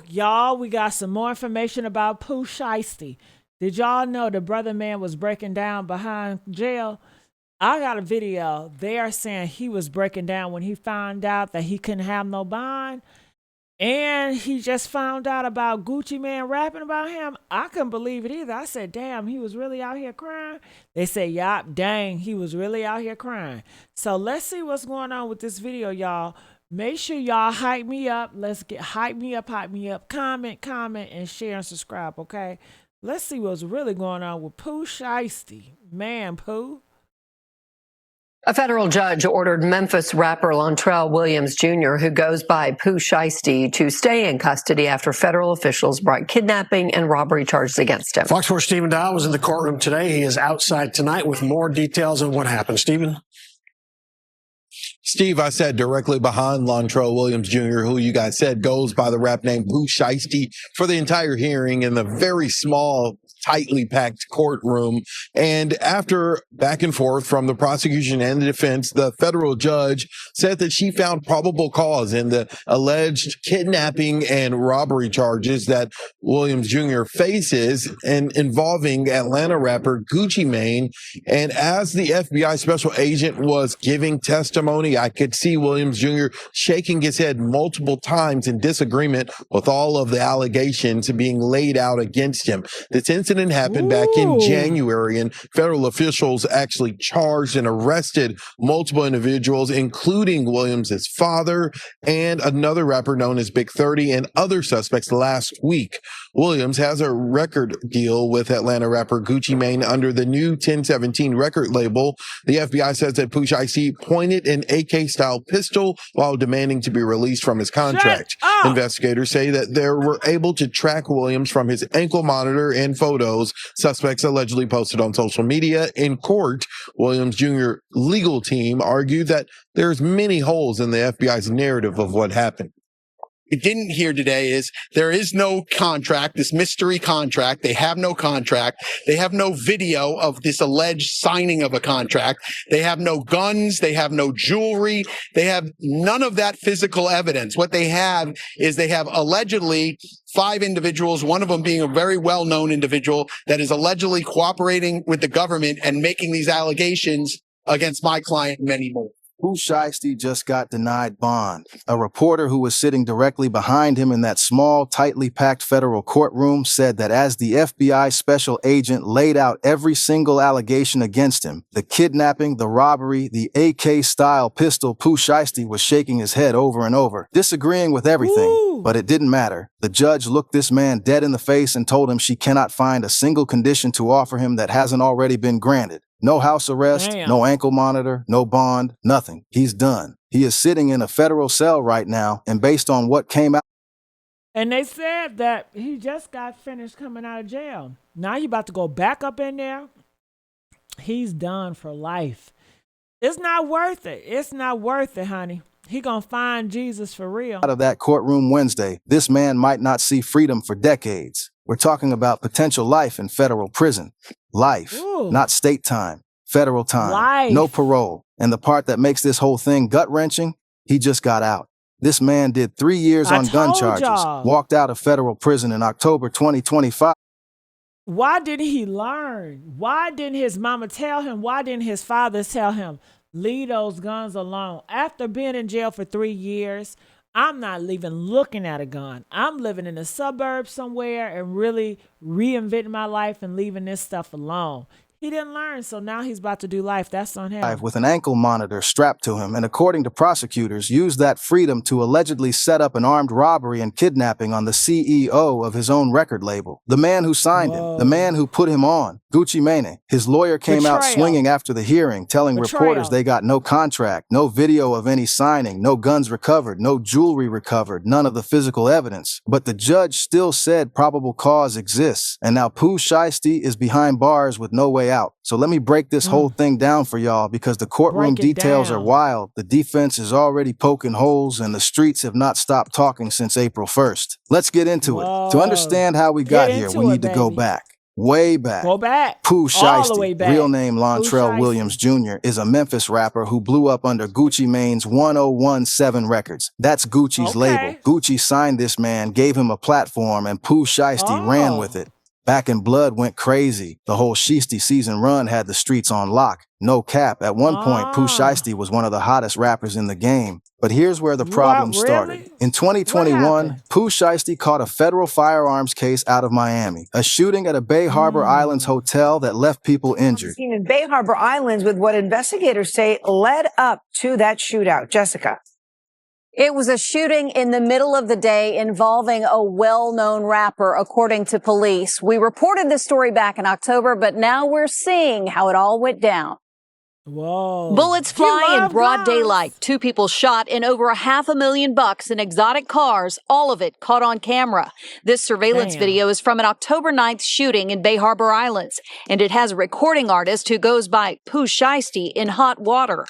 Y'all, we got some more information about Pooh Shiesty. Did y'all know the brother man was breaking down behind jail? I got a video. They are saying he was breaking down when he found out that he couldn't have no bond. And he just found out about Gucci Man rapping about him. I couldn't believe it either. I said, damn, he was really out here crying. They said, yup, dang, he was really out here crying. So let's see what's going on with this video, y'all. Make sure y'all hype me up. Let's get hype me up. Comment, and share and subscribe, okay? Let's see what's really going on with Pooh Shiesty. Man, Pooh. A federal judge ordered Memphis rapper Lontrell Williams Jr., who goes by Pooh Shiesty, to stay in custody after federal officials brought kidnapping and robbery charges against him. Fox 4 Stephen Dow was in the courtroom today. He is outside tonight with more details on what happened. Stephen? Steve, I sat directly behind Lontrell Williams Jr., who you guys said goes by the rap name Pooh Shiesty, for the entire hearing in the very small, tightly packed courtroom. And after back and forth from the prosecution and the defense, the federal judge said that she found probable cause in the alleged kidnapping and robbery charges that Williams Jr. faces and involving Atlanta rapper Gucci Mane. And as the FBI special agent was giving testimony, I could see Williams Jr. shaking his head multiple times in disagreement with all of the allegations being laid out against him. This incident happened back in January, and federal officials actually charged and arrested multiple individuals, including Williams' father and another rapper known as Big 30 and other suspects last week. Williams has a record deal with Atlanta rapper Gucci Mane under the new 1017 record label. The FBI says that Pooh Shiesty pointed an AK-style pistol while demanding to be released from his contract. Investigators say that they were able to track Williams from his ankle monitor and photos suspects allegedly posted on social media. In court, Williams Jr. legal team argued that there's many holes in the FBI's narrative of what happened. We didn't hear today is there is no contract, this mystery contract. They have no contract. They have no video of this alleged signing of a contract. They have no guns. They have no jewelry. They have none of that physical evidence. What they have is they have allegedly 5 individuals, one of them being a very well-known individual that is allegedly cooperating with the government and making these allegations against my client and many more. Pooh Shiesty just got denied bond. A reporter who was sitting directly behind him in that small, tightly packed federal courtroom said that as the FBI special agent laid out every single allegation against him, the kidnapping, the robbery, the AK-style pistol, Pooh Shiesty was shaking his head over and over, disagreeing with everything. But it didn't matter. The judge looked this man dead in the face and told him she cannot find a single condition to offer him that hasn't already been granted. No house arrest, no ankle monitor, no bond, nothing. He's done. He is sitting in a federal cell right now, and based on what came out. And they said that he just got finished coming out of jail. Now he about to go back up in there. He's done for life. It's not worth it. It's not worth it, honey. He gonna find Jesus for real. Out of that courtroom Wednesday, this man might not see freedom for decades. We're talking about potential life in federal prison. Life, not state time, federal time, no parole. And the part that makes this whole thing gut-wrenching, he just got out. This man did 3 years on gun charges, walked out of federal prison in October 2025. Why didn't he learn? Why didn't his mama tell him? Why didn't his father tell him, leave those guns alone? After being in jail for 3 years, I'm not even looking at a gun. I'm living in the suburbs somewhere and really reinventing my life and leaving this stuff alone. He didn't learn, so now he's about to do life. That's on him. With an ankle monitor strapped to him, and according to prosecutors, used that freedom to allegedly set up an armed robbery and kidnapping on the CEO of his own record label. The man who signed him, the man who put him on, Gucci Mane. His lawyer came out swinging after the hearing, telling reporters they got no contract, no video of any signing, no guns recovered, no jewelry recovered, none of the physical evidence. But the judge still said probable cause exists, and now Pooh Shiesty is behind bars with no way out. So let me break this whole thing down for y'all, because the courtroom details are wild. The defense is already poking holes, and the streets have not stopped talking since April 1st. Let's get into it. To understand how we got here, we need to go back. Way back. Go back. Pooh All the way Shiesty, back. real name Pooh Lontrell Shiesty. Williams Jr., is a Memphis rapper who blew up under Gucci Mane's 1017 Records. That's Gucci's label. Gucci signed this man, gave him a platform, and Pooh Shiesty ran with it. Back in Blood went crazy. The whole Shiesty season run had the streets on lock. No cap. At one point, Pooh Shiesty was one of the hottest rappers in the game. But here's where the problem started. In 2021, Pooh Shiesty caught a federal firearms case out of Miami, a shooting at a Bay Harbor Islands hotel that left people injured. Seen in Bay Harbor Islands with what investigators say led up to that shootout. Jessica. It was a shooting in the middle of the day involving a well-known rapper, according to police. We reported this story back in October, but now we're seeing how it all went down. Whoa. Bullets fly in broad daylight. 2 people shot and over $500,000 in exotic cars, all of it caught on camera. This surveillance video is from an October 9th shooting in Bay Harbor Islands, and it has a recording artist who goes by Pooh Shiesty in hot water.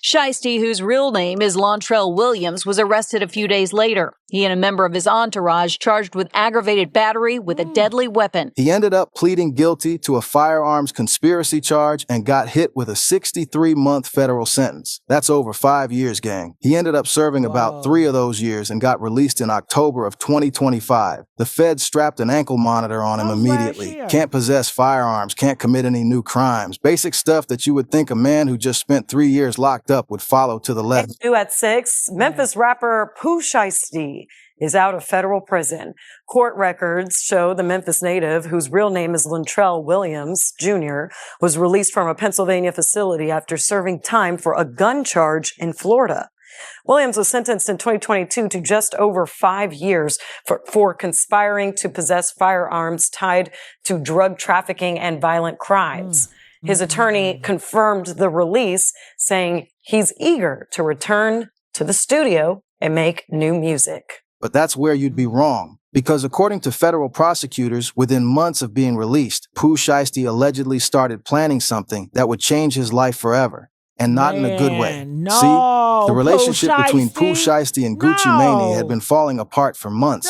Shiesty, whose real name is Lontrell Williams, was arrested a few days later. He and a member of his entourage charged with aggravated battery with a deadly weapon. He ended up pleading guilty to a firearms conspiracy charge and got hit with a 63-month federal sentence. That's over 5 years, gang. He ended up serving about 3 of those years and got released in October of 2025. The feds strapped an ankle monitor on him immediately. Can't possess firearms, can't commit any new crimes. Basic stuff that you would think a man who just spent 3 years locked up would follow to the letter. New at 6, Memphis rapper Pooh Shiesty is out of federal prison. Court records show the Memphis native, whose real name is Lontrell Williams Jr., was released from a Pennsylvania facility after serving time for a gun charge in Florida. Williams was sentenced in 2022 to just over 5 years for conspiring to possess firearms tied to drug trafficking and violent crimes. His attorney confirmed the release, saying he's eager to return to the studio and make new music. But that's where you'd be wrong. Because according to federal prosecutors, within months of being released, Pooh Shiesty allegedly started planning something that would change his life forever. And not in a good way. No, See, the relationship between Pooh Shiesty Shiesty and Gucci Mane had been falling apart for months.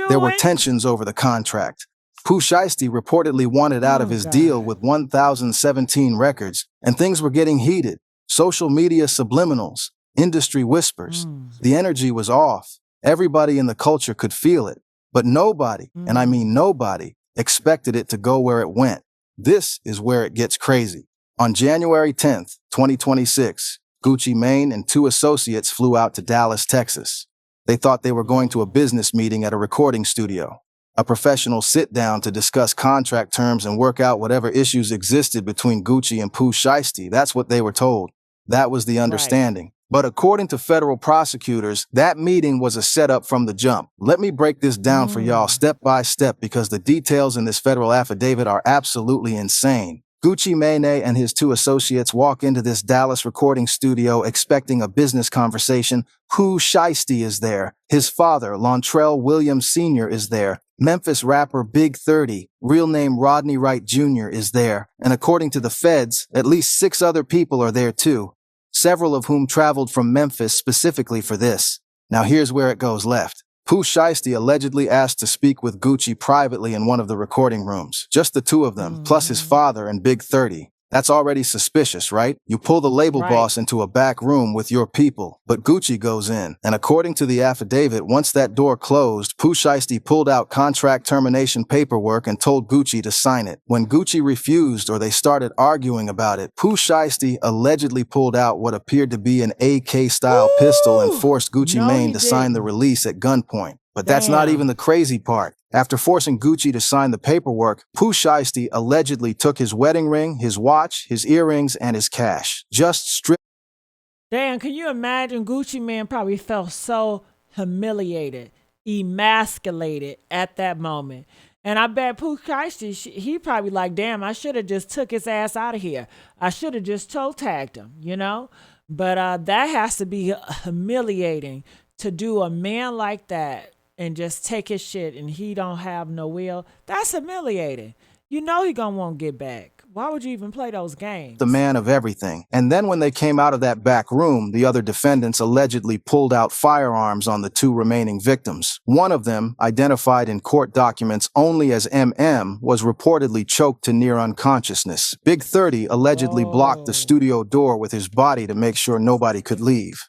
There were tensions over the contract. Pooh Shiesty reportedly wanted out of his deal with 1017 Records, and things were getting heated. Social media subliminals, industry whispers. The energy was off. Everybody in the culture could feel it, but nobody, and I mean nobody, expected it to go where it went. This is where it gets crazy. On January 10th, 2026, Gucci Mane and 2 associates flew out to Dallas, Texas. They thought they were going to a business meeting at a recording studio, a professional sit-down to discuss contract terms and work out whatever issues existed between Gucci and Pooh Shiesty. That's what they were told. That was the understanding. But according to federal prosecutors, that meeting was a setup from the jump. Let me break this down for y'all step by step because the details in this federal affidavit are absolutely insane. Gucci Mane and his 2 associates walk into this Dallas recording studio expecting a business conversation. Pooh Shiesty is there. His father, Lontrell Williams Sr., is there. Memphis rapper Big 30, real name Rodney Wright Jr., is there. And according to the feds, at least 6 other people are there too. Several of whom traveled from Memphis specifically for this. Now here's where it goes left. Pooh Shiesty allegedly asked to speak with Gucci privately in one of the recording rooms. Just the 2 of them, plus his father and Big 30. That's already suspicious, right? You pull the label boss into a back room with your people, but Gucci goes in. And according to the affidavit, once that door closed, Pooh Shiesty pulled out contract termination paperwork and told Gucci to sign it. When Gucci refused or they started arguing about it, Pooh Shiesty allegedly pulled out what appeared to be an AK-style pistol and forced Gucci Mane to sign the release at gunpoint. But that's not even the crazy part. After forcing Gucci to sign the paperwork, Pooh Shiesty allegedly took his wedding ring, his watch, his earrings, and his cash. Just stripped. Damn, can you imagine? Gucci Mane probably felt so humiliated, emasculated at that moment. And I bet Pooh Shiesty, he probably like, damn, I should have just took his ass out of here. I should have just toe tagged him, you know? But that has to be humiliating to do a man like that and just take his shit and he don't have no will. That's humiliating. You know he gonna want to get back. Why would you even play those games? The man of everything. And then when they came out of that back room, the other defendants allegedly pulled out firearms on the 2 remaining victims. One of them, identified in court documents only as MM, was reportedly choked to near unconsciousness. Big 30 allegedly blocked the studio door with his body to make sure nobody could leave.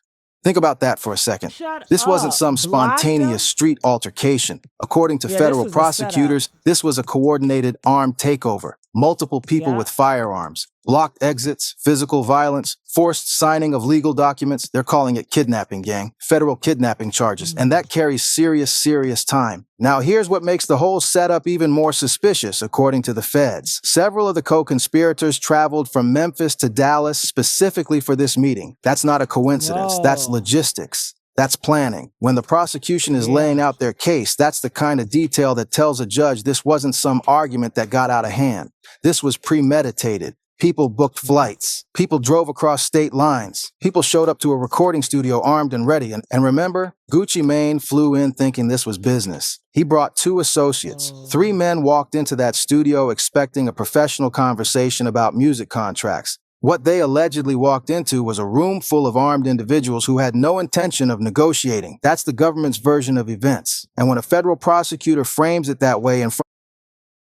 Think about that for a second. This wasn't some spontaneous street altercation. According to federal prosecutors, this was a coordinated armed takeover. Multiple people with firearms, blocked exits, physical violence, forced signing of legal documents. They're calling it kidnapping, gang. Federal kidnapping charges. And that carries serious time. Now, here's what makes the whole setup even more suspicious, according to the feds. Several of the co-conspirators traveled from Memphis to Dallas specifically for this meeting. That's not a coincidence. That's logistics. That's planning. When the prosecution is laying out their case, that's the kind of detail that tells a judge this wasn't some argument that got out of hand. This was premeditated. People booked flights. People drove across state lines. People showed up to a recording studio armed and ready. And remember, Gucci Mane flew in thinking this was business. He brought 2 associates. 3 men walked into that studio expecting a professional conversation about music contracts. What they allegedly walked into was a room full of armed individuals who had no intention of negotiating. That's the government's version of events. And when a federal prosecutor frames it that way in front...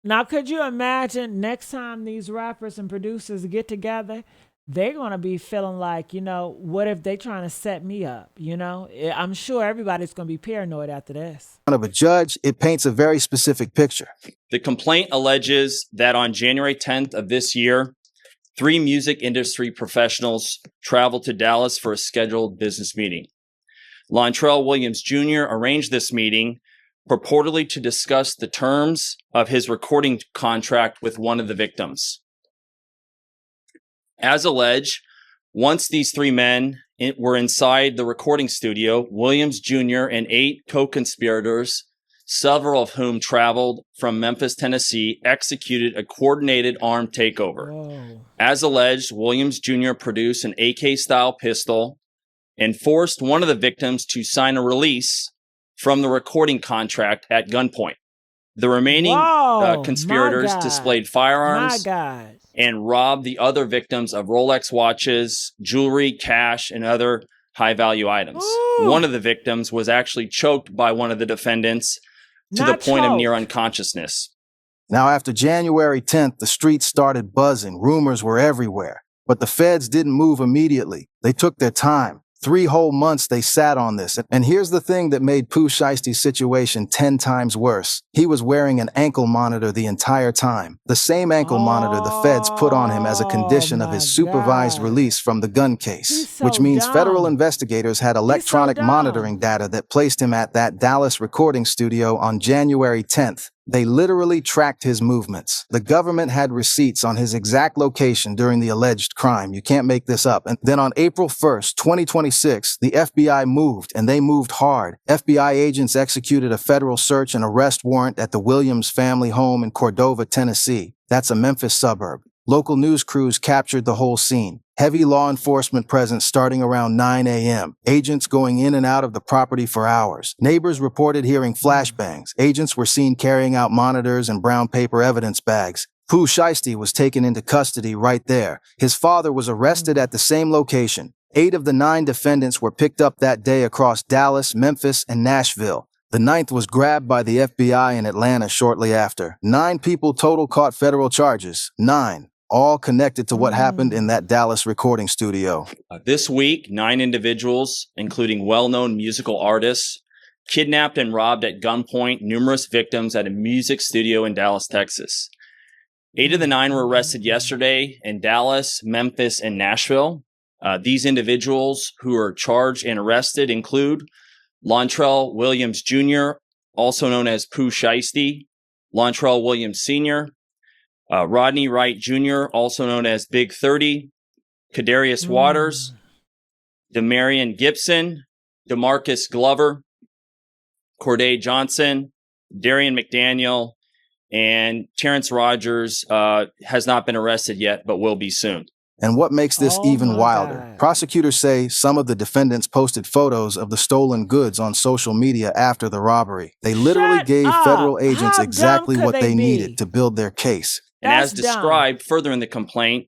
Now, could you imagine next time these rappers and producers get together, they're going to be feeling like, you know, what if they trying to set me up? You know, I'm sure everybody's going to be paranoid after this. Of a judge, it paints a very specific picture. The complaint alleges that on January 10th of this year, 3 music industry professionals traveled to Dallas for a scheduled business meeting. Lontrell Williams Jr. arranged this meeting purportedly to discuss the terms of his recording contract with one of the victims. As alleged, once these 3 men were inside the recording studio, Williams Jr. and 8 co-conspirators, several of whom traveled from Memphis, Tennessee, executed a coordinated armed takeover. Whoa. As alleged, Williams Jr. produced an AK-style pistol and forced one of the victims to sign a release from the recording contract at gunpoint. The remaining conspirators displayed firearms and robbed the other victims of Rolex watches, jewelry, cash, and other high-value items. Ooh. One of the victims was actually choked by one of the defendants to the point of near unconsciousness. Now, after January 10th, the streets started buzzing. Rumors were everywhere. But the feds didn't move immediately. They took their time. 3 whole months they sat on this. And here's the thing that made Pooh Shiesty's situation 10 times worse. He was wearing an ankle monitor the entire time. The same ankle monitor the feds put on him as a condition of his supervised release from the gun case, which means federal investigators had electronic monitoring data that placed him at that Dallas recording studio on January 10th. They literally tracked his movements. The government had receipts on his exact location during the alleged crime. You can't make this up. And then on April 1st, 2026, the FBI moved, and they moved hard. FBI agents executed a federal search and arrest warrant at the Williams family home in Cordova, Tennessee. That's a Memphis suburb. Local news crews captured the whole scene. Heavy law enforcement presence starting around 9 a.m. Agents going in and out of the property for hours. Neighbors reported hearing flashbangs. Agents were seen carrying out monitors and brown paper evidence bags. Pooh Shiesty was taken into custody right there. His father was arrested at the same location. 8 of the 9 defendants were picked up that day across Dallas, Memphis, and Nashville. The 9th was grabbed by the FBI in Atlanta shortly after. 9 people total caught federal charges. 9. All connected to what happened in that Dallas recording studio. This week, 9 individuals, including well-known musical artists, kidnapped and robbed at gunpoint numerous victims at a music studio in Dallas, Texas. 8 of the 9 were arrested yesterday in Dallas, Memphis, and Nashville. These individuals who are charged and arrested include Lontrell Williams Jr., also known as Pooh Shiesty, Lontrell Williams Sr., Rodney Wright Jr., also known as Big 30, Kadarius Waters, Demarion Gibson, DeMarcus Glover, Corday Johnson, Darian McDaniel, and Terrence Rogers has not been arrested yet, but will be soon. And what makes this even wilder? Prosecutors say some of the defendants posted photos of the stolen goods on social media after the robbery. They literally gave federal agents exactly what they needed to build their case. And That's as described further in the complaint,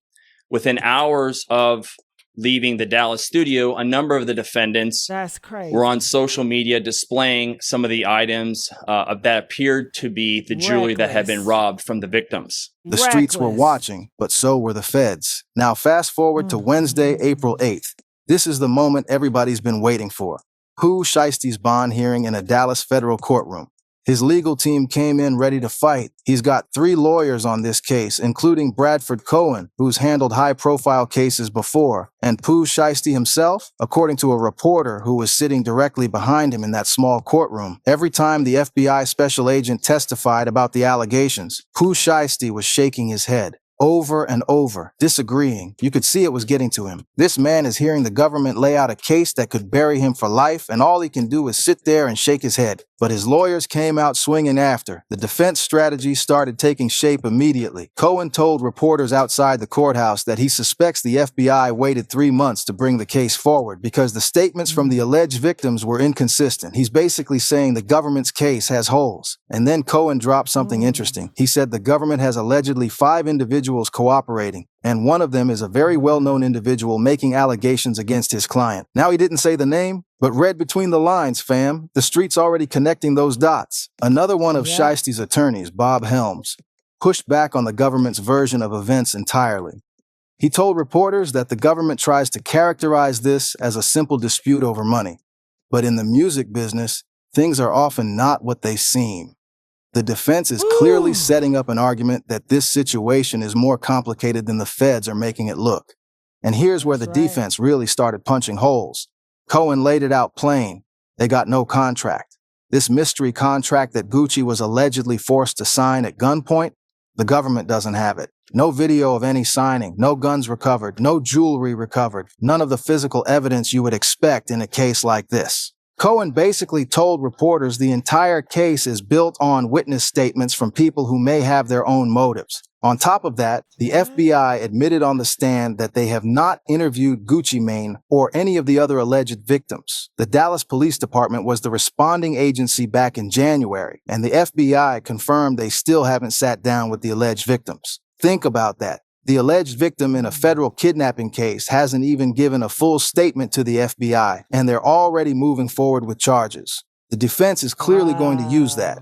within hours of leaving the Dallas studio, a number of the defendants were on social media displaying some of the items that appeared to be the jewelry that had been robbed from the victims. The streets were watching, but so were the feds. Now fast forward to Wednesday, April 8th. This is the moment everybody's been waiting for. Pooh Shiesty's bond hearing in a Dallas federal courtroom. His legal team came in ready to fight. He's got 3 lawyers on this case, including Bradford Cohen, who's handled high-profile cases before, and Pooh Shiesty himself, according to a reporter who was sitting directly behind him in that small courtroom. Every time the FBI special agent testified about the allegations, Pooh Shiesty was shaking his head. Over and over, disagreeing. You could see it was getting to him. This man is hearing the government lay out a case that could bury him for life, and all he can do is sit there and shake his head. But his lawyers came out swinging after. The defense strategy started taking shape immediately. Cohen told reporters outside the courthouse that he suspects the FBI waited 3 months to bring the case forward because the statements from the alleged victims were inconsistent. He's basically saying the government's case has holes. And then Cohen dropped something interesting. He said the government has allegedly 5 individuals cooperating, and one of them is a very well-known individual making allegations against his client. Now he didn't say the name, but read between the lines, fam. The street's already connecting those dots. Another one of Shiesty's attorneys, Bob Helms, pushed back on the government's version of events entirely. He told reporters that the government tries to characterize this as a simple dispute over money. But in the music business, things are often not what they seem. The defense is clearly setting up an argument that this situation is more complicated than the feds are making it look. And here's where the defense really started punching holes. Cohen laid it out plain. They got no contract. This mystery contract that Gucci was allegedly forced to sign at gunpoint, the government doesn't have it. No video of any signing, no guns recovered, no jewelry recovered, none of the physical evidence you would expect in a case like this. Cohen basically told reporters the entire case is built on witness statements from people who may have their own motives. On top of that, the FBI admitted on the stand that they have not interviewed Gucci Mane or any of the other alleged victims. The Dallas Police Department was the responding agency back in January, and the FBI confirmed they still haven't sat down with the alleged victims. Think about that. The alleged victim in a federal kidnapping case hasn't even given a full statement to the FBI, and they're already moving forward with charges. The defense is clearly going to use that.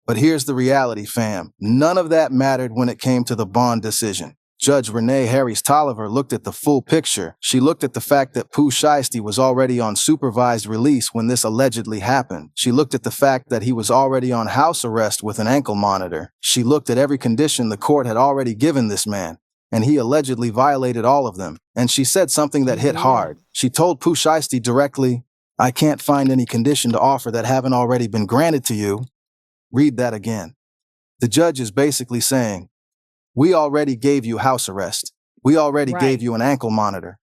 But here's the reality, fam. None of that mattered when it came to the bond decision. Judge Renee Harris-Tolliver looked at the full picture. She looked at the fact that Pooh Shiesty was already on supervised release when this allegedly happened. She looked at the fact that he was already on house arrest with an ankle monitor. She looked at every condition the court had already given this man, and he allegedly violated all of them. And she said something that hit hard. She told Pooh Shiesty directly, "I can't find any condition to offer that haven't already been granted to you." Read that again. The judge is basically saying, we already gave you house arrest. We already gave you an ankle monitor.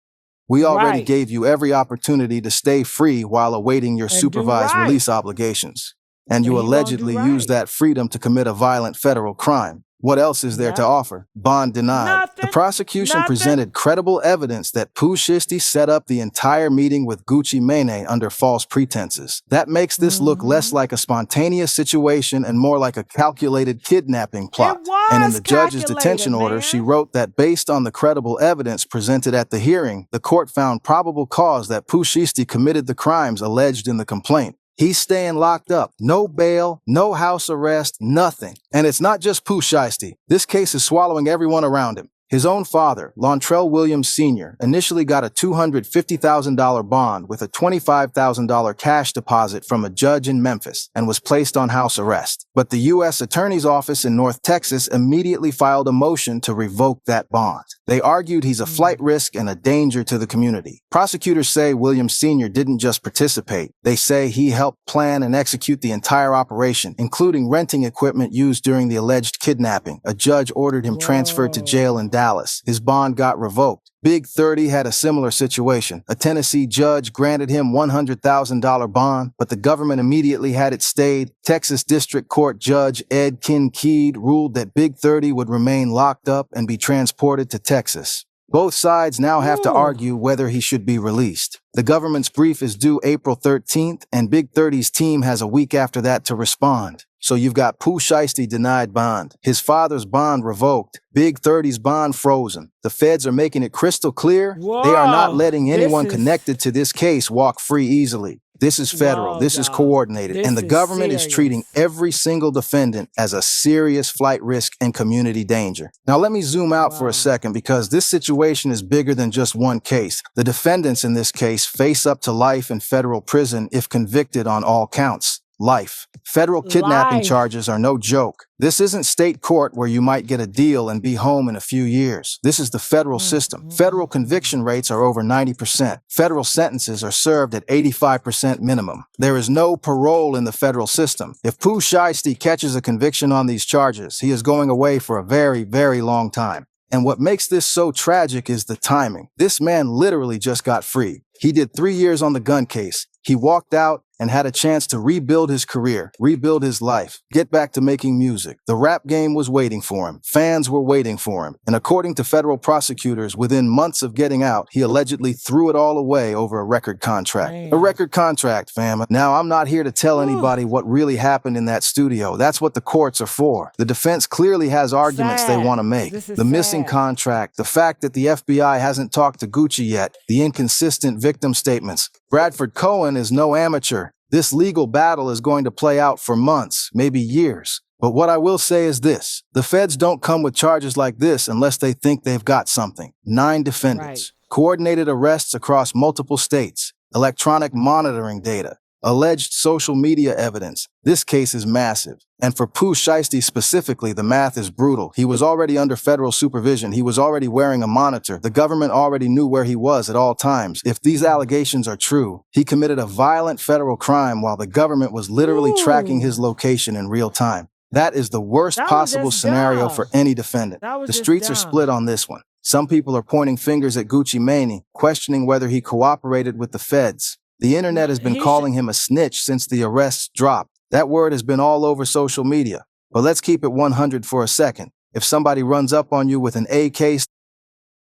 We already gave you every opportunity to stay free while awaiting your supervised release obligations. And you allegedly used that freedom to commit a violent federal crime. What else is there to offer? Bond denied. The prosecution presented credible evidence that Pooh Shiesty set up the entire meeting with Gucci Mane under false pretenses. That makes this look less like a spontaneous situation and more like a calculated kidnapping plot. And in the judge's detention order, she wrote that based on the credible evidence presented at the hearing, the court found probable cause that Pooh Shiesty committed the crimes alleged in the complaint. He's staying locked up. No bail, no house arrest, nothing. And it's not just Pooh Shiesty. This case is swallowing everyone around him. His own father, Lontrell Williams Sr., initially got a $250,000 bond with a $25,000 cash deposit from a judge in Memphis and was placed on house arrest. But the U.S. Attorney's Office in North Texas immediately filed a motion to revoke that bond. They argued he's a flight risk and a danger to the community. Prosecutors say Williams Sr. didn't just participate. They say he helped plan and execute the entire operation, including renting equipment used during the alleged kidnapping. A judge ordered him transferred to jail in Dallas. His bond got revoked. Big 30 had a similar situation. A Tennessee judge granted him $100,000 bond, but the government immediately had it stayed. Texas District Court Judge Ed Kinkead ruled that Big 30 would remain locked up and be transported to Texas. Both sides now have to argue whether he should be released. The government's brief is due April 13th, and Big 30's team has a week after that to respond. So you've got Pooh Shiesty denied bond, his father's bond revoked, Big 30's bond frozen. The feds are making it crystal clear they are not letting anyone connected to this case walk free easily. This is federal, this is coordinated, and the government is treating every single defendant as a serious flight risk and community danger. Now let me zoom out for a second, because this situation is bigger than just one case. The defendants in this case face up to life in federal prison if convicted on all counts. Life. Federal kidnapping charges are no joke. This isn't state court where you might get a deal and be home in a few years. This is the federal system. Federal conviction rates are over 90%. Federal sentences are served at 85% minimum. There is no parole in the federal system. If Pooh Shiesty catches a conviction on these charges, he is going away for a very, very long time. And what makes this so tragic is the timing. This man literally just got free. He did 3 years on the gun case. He walked out and had a chance to rebuild his career, rebuild his life, get back to making music. The rap game was waiting for him. Fans were waiting for him. And according to federal prosecutors, within months of getting out, he allegedly threw it all away over a record contract. A record contract, fam. Now, I'm not here to tell anybody what really happened in that studio. That's what the courts are for. The defense clearly has arguments they want to make. The missing contract, the fact that the FBI hasn't talked to Gucci yet, the inconsistent victim statements. Bradford Cohen is no amateur. This legal battle is going to play out for months, maybe years. But what I will say is this. The feds don't come with charges like this unless they think they've got something. 9 defendants. Coordinated arrests across multiple states. Electronic monitoring data. Alleged social media evidence. This case is massive. And for Pooh Shiesty specifically, the math is brutal. He was already under federal supervision. He was already wearing a monitor. The government already knew where he was at all times. If these allegations are true, he committed a violent federal crime while the government was literally tracking his location in real time. That is the worst possible scenario for any defendant. The streets are split on this one. Some people are pointing fingers at Gucci Mane, questioning whether he cooperated with the feds. The internet has been calling him a snitch since the arrests dropped. That word has been all over social media. But let's keep it 100 for a second. If somebody runs up on you with an AK...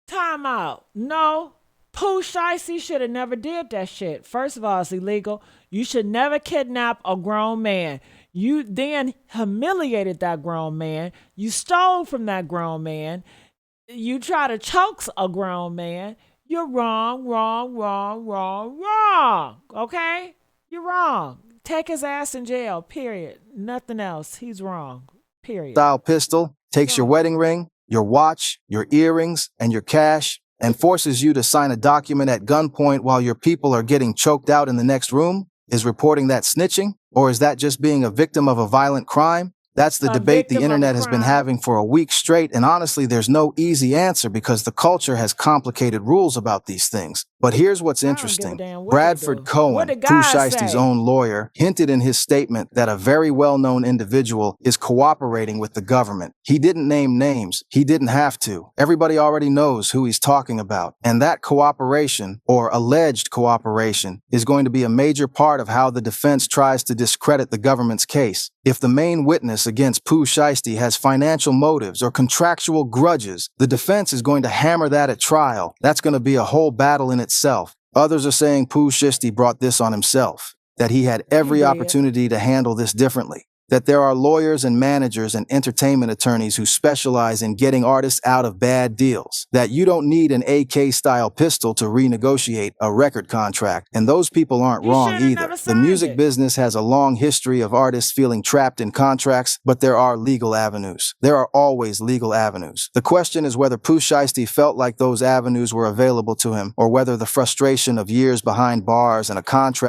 Time out. No. Pooh Shiesty should have never did that shit. First of all, it's illegal. You should never kidnap a grown man. You then humiliated that grown man. You stole from that grown man. You try to choke a grown man. You're wrong, wrong, wrong, wrong, wrong. Okay? You're wrong. Take his ass in jail, period. Nothing else. He's wrong, period. Style pistol takes your wedding ring, your watch, your earrings, and your cash, and forces you to sign a document at gunpoint while your people are getting choked out in the next room? Is reporting that snitching? Or is that just being a victim of a violent crime? That's the debate the internet has been having for a week straight, and honestly, there's no easy answer because the culture has complicated rules about these things. But here's what's interesting. Bradford Cohen, Pooh Shiesty's own lawyer, hinted in his statement that a very well-known individual is cooperating with the government. He didn't name names. He didn't have to. Everybody already knows who he's talking about. And that cooperation, or alleged cooperation, is going to be a major part of how the defense tries to discredit the government's case. If the main witness against Pooh Shiesty has financial motives or contractual grudges, the defense is going to hammer that at trial. That's going to be a whole battle in itself. Others are saying Pooh Shiesty brought this on himself, that he had every opportunity to handle this differently, that there are lawyers and managers and entertainment attorneys who specialize in getting artists out of bad deals, that you don't need an AK-style pistol to renegotiate a record contract, and those people aren't wrong either. The music business has a long history of artists feeling trapped in contracts, but there are legal avenues. There are always legal avenues. The question is whether Pooh Shiesty felt like those avenues were available to him, or whether the frustration of years behind bars and a contract.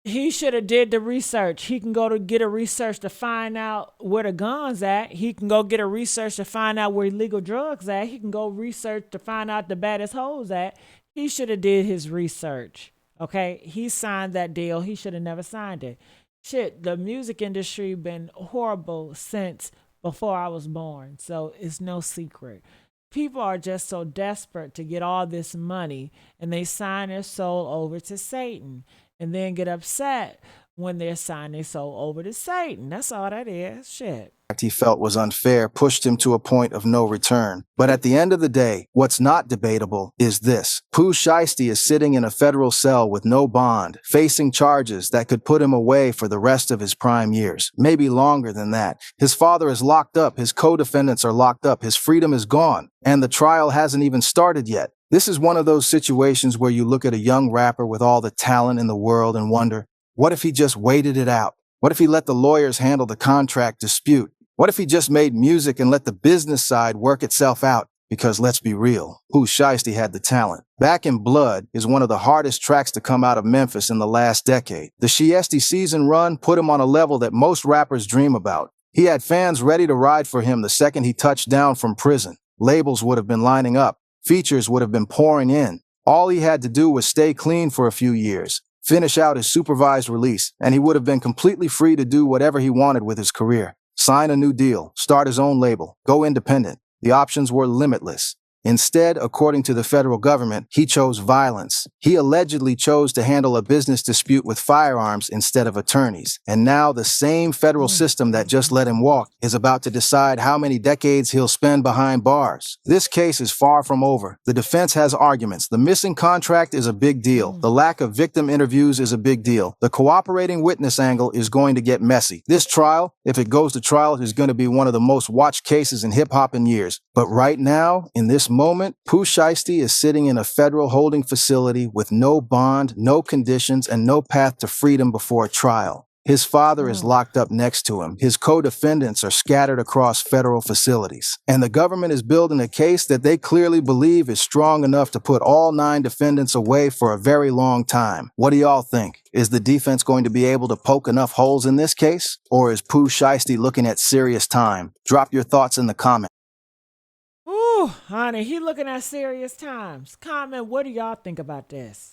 He should have did the research. He can go to get a research to find out where the guns at. He can go get a research to find out where illegal drugs at. He can go research to find out the baddest hoes at. He should have did his research. Okay, he signed that deal. He should have never signed it. Shit, the music industry been horrible since before I was born. So it's no secret. People are just so desperate to get all this money and they sign their soul over to Satan. And then get upset when they're signing their soul over to Satan. That's all that is. Shit. He felt was unfair pushed him to a point of no return. But at the end of the day, what's not debatable is this. Pooh Shiesty is sitting in a federal cell with no bond, facing charges that could put him away for the rest of his prime years, maybe longer than that. His father is locked up, his co-defendants are locked up, his freedom is gone, and the trial hasn't even started yet. This is one of those situations where you look at a young rapper with all the talent in the world and wonder, what if he just waited it out? What if he let the lawyers handle the contract dispute? What if he just made music and let the business side work itself out? Because let's be real, Pooh Shiesty had the talent. Back in Blood is one of the hardest tracks to come out of Memphis in the last decade. The Shiesty season run put him on a level that most rappers dream about. He had fans ready to ride for him the second he touched down from prison. Labels would have been lining up. Features would have been pouring in. All he had to do was stay clean for a few years, finish out his supervised release, and he would have been completely free to do whatever he wanted with his career. Sign a new deal, start his own label, go independent. The options were limitless. Instead, according to the federal government, he chose violence. He allegedly chose to handle a business dispute with firearms instead of attorneys. And now the same federal system that just let him walk is about to decide how many decades he'll spend behind bars. This case is far from over. The defense has arguments. The missing contract is a big deal. The lack of victim interviews is a big deal. The cooperating witness angle is going to get messy. This trial, if it goes to trial, is going to be one of the most watched cases in hip-hop in years. But right now, in this moment, Pooh Shiesty is sitting in a federal holding facility with no bond, no conditions, and no path to freedom before a trial. His father is locked up next to him. His co-defendants are scattered across federal facilities. And the government is building a case that they clearly believe is strong enough to put all 9 defendants away for a very long time. What do y'all think? Is the defense going to be able to poke enough holes in this case? Or is Pooh Shiesty looking at serious time? Drop your thoughts in the comments. Ooh, honey, he looking at serious times. Comment, what do y'all think about this?